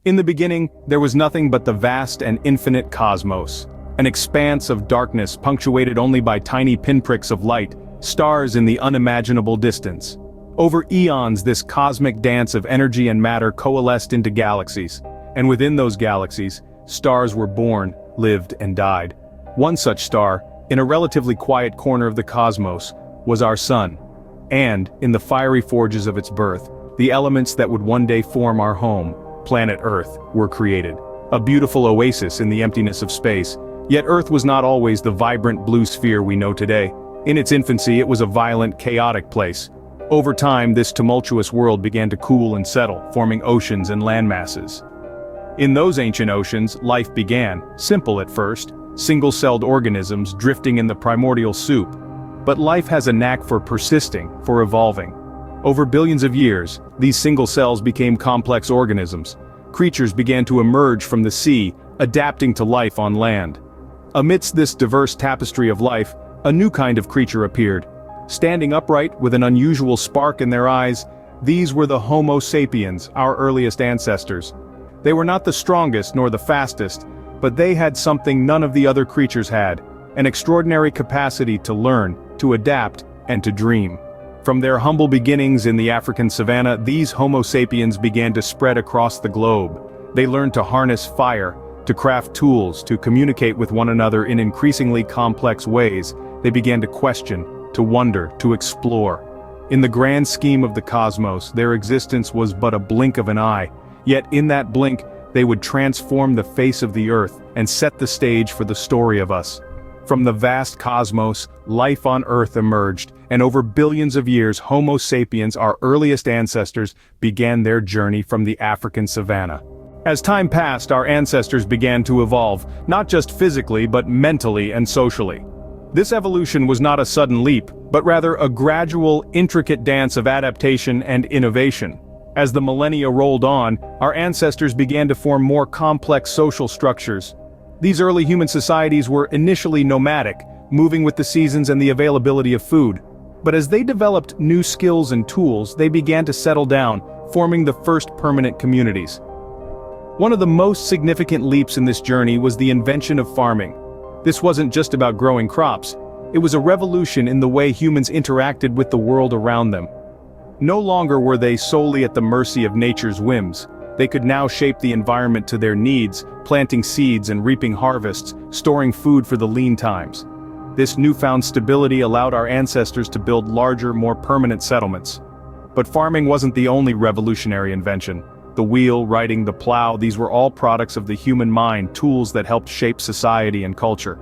In the beginning, there was nothing but the vast and infinite cosmos. An expanse of darkness punctuated only by tiny pinpricks of light, stars in the unimaginable distance. Over eons, this cosmic dance of energy and matter coalesced into galaxies. And within those galaxies, stars were born, lived, and died. One such star, in a relatively quiet corner of the cosmos, was our sun. And, in the fiery forges of its birth, the elements that would one day form our home, planet Earth, were created. A beautiful oasis in the emptiness of space. Yet Earth was not always the vibrant blue sphere we know today. In its infancy, it was a violent, chaotic place. Over time, this tumultuous world began to cool and settle, forming oceans and landmasses. In those ancient oceans, life began, simple at first, single-celled organisms drifting in the primordial soup. But life has a knack for persisting, for evolving. Over billions of years, these single cells became complex organisms. Creatures began to emerge from the sea, adapting to life on land. Amidst this diverse tapestry of life, a new kind of creature appeared. Standing upright with an unusual spark in their eyes, these were the Homo sapiens, our earliest ancestors. They were not the strongest nor the fastest, but they had something none of the other creatures had, an extraordinary capacity to learn, to adapt, and to dream. From their humble beginnings in the African savanna, these Homo sapiens began to spread across the globe. They learned to harness fire, to craft tools, to communicate with one another in increasingly complex ways. They began to question, to wonder, to explore. In the grand scheme of the cosmos, their existence was but a blink of an eye, yet in that blink, they would transform the face of the earth and set the stage for the story of us. From the vast cosmos, life on Earth emerged, and over billions of years, Homo sapiens, our earliest ancestors, began their journey from the African savanna. As time passed, our ancestors began to evolve, not just physically but mentally and socially. This evolution was not a sudden leap, but rather a gradual, intricate dance of adaptation and innovation. As the millennia rolled on, our ancestors began to form more complex social structures. These early human societies were initially nomadic, moving with the seasons and the availability of food. But as they developed new skills and tools, they began to settle down, forming the first permanent communities. One of the most significant leaps in this journey was the invention of farming. This wasn't just about growing crops. It was a revolution in the way humans interacted with the world around them. No longer were they solely at the mercy of nature's whims. They could now shape the environment to their needs, planting seeds and reaping harvests, storing food for the lean times. This newfound stability allowed our ancestors to build larger, more permanent settlements. But farming wasn't the only revolutionary invention. The wheel, writing, the plow, these were all products of the human mind, tools that helped shape society and culture.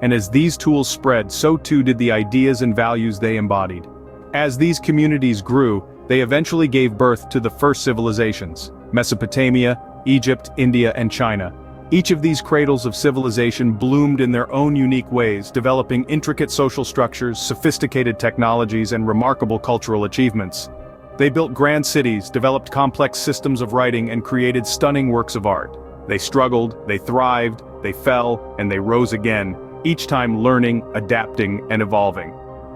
And as these tools spread, so too did the ideas and values they embodied. As these communities grew, they eventually gave birth to the first civilizations: Mesopotamia, Egypt, India, and China. Each of these cradles of civilization bloomed in their own unique ways, developing intricate social structures, sophisticated technologies, and remarkable cultural achievements. They built grand cities, developed complex systems of writing, and created stunning works of art. They struggled, they thrived, they fell, and they rose again, each time learning, adapting, and evolving.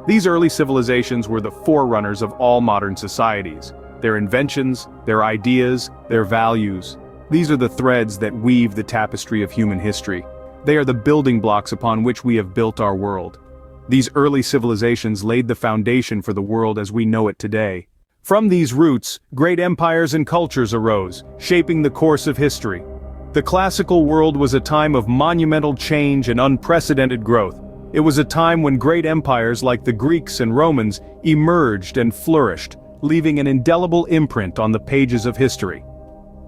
These early civilizations were the forerunners of all modern societies. Their inventions, their ideas, their values. These are the threads that weave the tapestry of human history. They are the building blocks upon which we have built our world. These early civilizations laid the foundation for the world as we know it today. From these roots, great empires and cultures arose, shaping the course of history. The classical world was a time of monumental change and unprecedented growth. It was a time when great empires like the Greeks and Romans emerged and flourished, leaving an indelible imprint on the pages of history.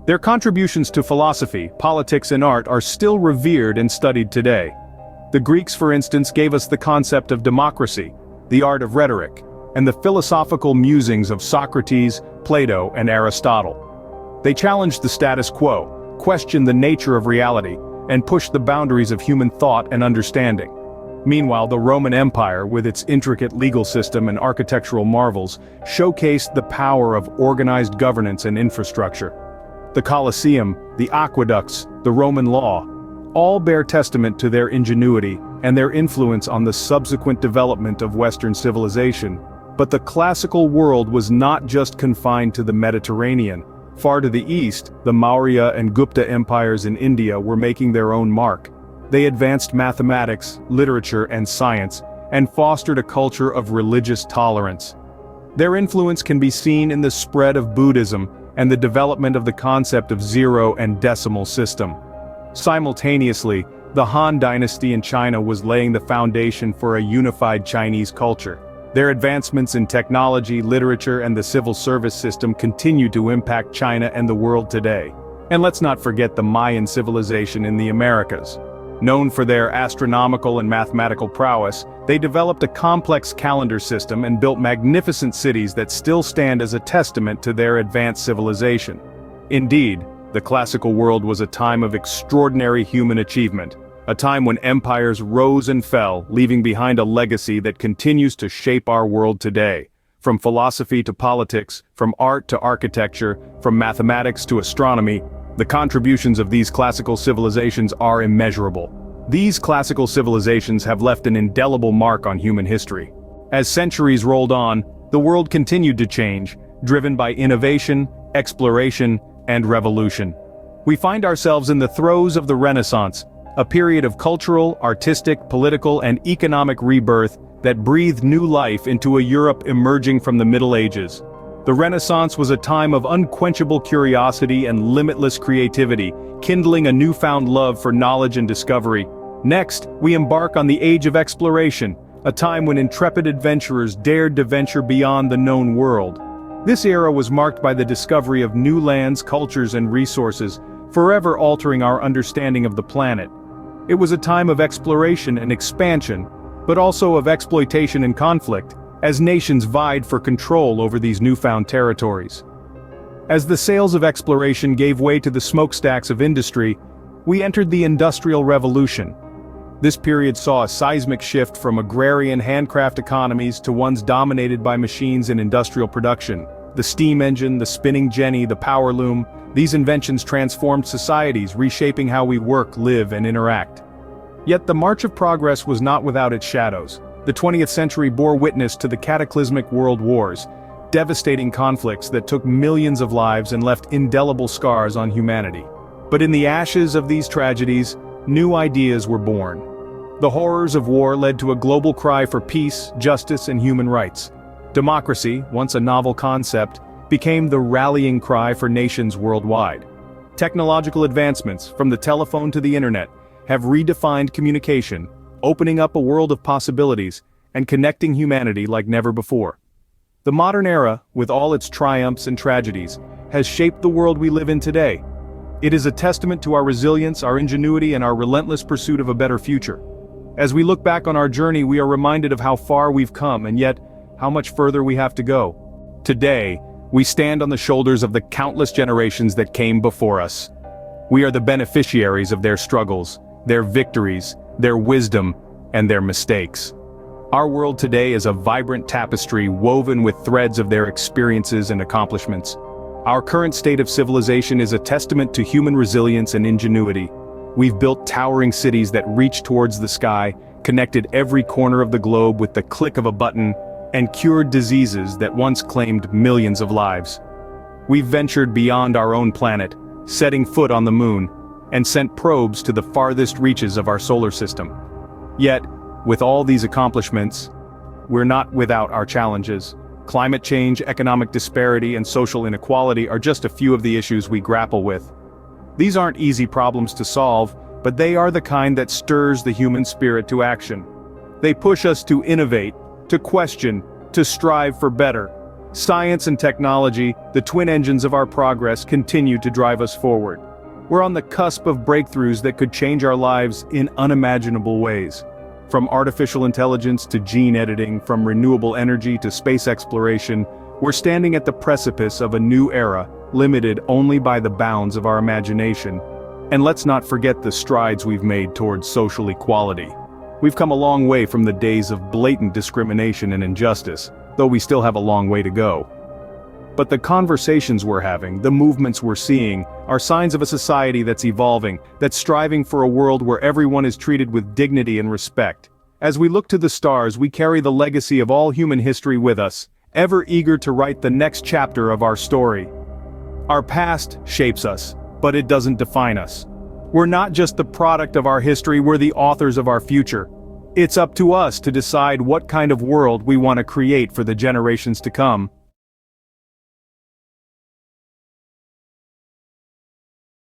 Their contributions to philosophy, politics, and art are still revered and studied today. The Greeks, for instance, gave us the concept of democracy, the art of rhetoric, and the philosophical musings of Socrates, Plato, and Aristotle. They challenged the status quo, questioned the nature of reality, and pushed the boundaries of human thought and understanding. Meanwhile, the Roman Empire, with its intricate legal system and architectural marvels, showcased the power of organized governance and infrastructure. The Colosseum, the aqueducts, the Roman law, all bear testament to their ingenuity and their influence on the subsequent development of Western civilization. But the classical world was not just confined to the Mediterranean. Far to the east, the Maurya and Gupta empires in India were making their own mark. They advanced mathematics, literature, and science, and fostered a culture of religious tolerance. Their influence can be seen in the spread of Buddhism and the development of the concept of zero and decimal system. Simultaneously, the Han dynasty in China was laying the foundation for a unified Chinese culture. Their advancements in technology, literature, and the civil service system continue to impact China and the world today. And let's not forget the Mayan civilization in the Americas. Known for their astronomical and mathematical prowess, they developed a complex calendar system and built magnificent cities that still stand as a testament to their advanced civilization. Indeed, the classical world was a time of extraordinary human achievement, a time when empires rose and fell, leaving behind a legacy that continues to shape our world today. From philosophy to politics, from art to architecture, from mathematics to astronomy, the contributions of these classical civilizations are immeasurable. These classical civilizations have left an indelible mark on human history. As centuries rolled on, the world continued to change, driven by innovation, exploration, and revolution. We find ourselves in the throes of the Renaissance, a period of cultural, artistic, political, and economic rebirth that breathed new life into a Europe emerging from the Middle Ages. The Renaissance was a time of unquenchable curiosity and limitless creativity, kindling a newfound love for knowledge and discovery. Next, we embark on the Age of Exploration, a time when intrepid adventurers dared to venture beyond the known world. This era was marked by the discovery of new lands, cultures, and resources, forever altering our understanding of the planet. It was a time of exploration and expansion, but also of exploitation and conflict, as nations vied for control over these newfound territories. As the sails of exploration gave way to the smokestacks of industry, we entered the Industrial Revolution. This period saw a seismic shift from agrarian handcraft economies to ones dominated by machines and industrial production. The steam engine, the spinning jenny, the power loom, these inventions transformed societies, reshaping how we work, live, and interact. Yet the march of progress was not without its shadows. The 20th century bore witness to the cataclysmic world wars, devastating conflicts that took millions of lives and left indelible scars on humanity. But in the ashes of these tragedies, new ideas were born. The horrors of war led to a global cry for peace, justice, and human rights. Democracy, once a novel concept, became the rallying cry for nations worldwide. Technological advancements, from the telephone to the internet, have redefined communication, opening up a world of possibilities, and connecting humanity like never before. The modern era, with all its triumphs and tragedies, has shaped the world we live in today. It is a testament to our resilience, our ingenuity, and our relentless pursuit of a better future. As we look back on our journey, we are reminded of how far we've come, and yet, how much further we have to go. Today, we stand on the shoulders of the countless generations that came before us. We are the beneficiaries of their struggles, their victories, their wisdom, and their mistakes. Our world today is a vibrant tapestry woven with threads of their experiences and accomplishments. Our current state of civilization is a testament to human resilience and ingenuity. We've built towering cities that reach towards the sky, connected every corner of the globe with the click of a button, and cured diseases that once claimed millions of lives. We've ventured beyond our own planet, setting foot on the moon, and sent probes to the farthest reaches of our solar system. Yet, with all these accomplishments, we're not without our challenges. Climate change, economic disparity, and social inequality are just a few of the issues we grapple with. These aren't easy problems to solve, but they are the kind that stirs the human spirit to action. They push us to innovate, to question, to strive for better. Science and technology, the twin engines of our progress, continue to drive us forward. We're on the cusp of breakthroughs that could change our lives in unimaginable ways. From artificial intelligence to gene editing, from renewable energy to space exploration, we're standing at the precipice of a new era, limited only by the bounds of our imagination. And let's not forget the strides we've made towards social equality. We've come a long way from the days of blatant discrimination and injustice, though we still have a long way to go. But the conversations we're having, the movements we're seeing, are signs of a society that's evolving, that's striving for a world where everyone is treated with dignity and respect. As we look to the stars, we carry the legacy of all human history with us, ever eager to write the next chapter of our story. Our past shapes us, but it doesn't define us. We're not just the product of our history, we're the authors of our future. It's up to us to decide what kind of world we want to create for the generations to come.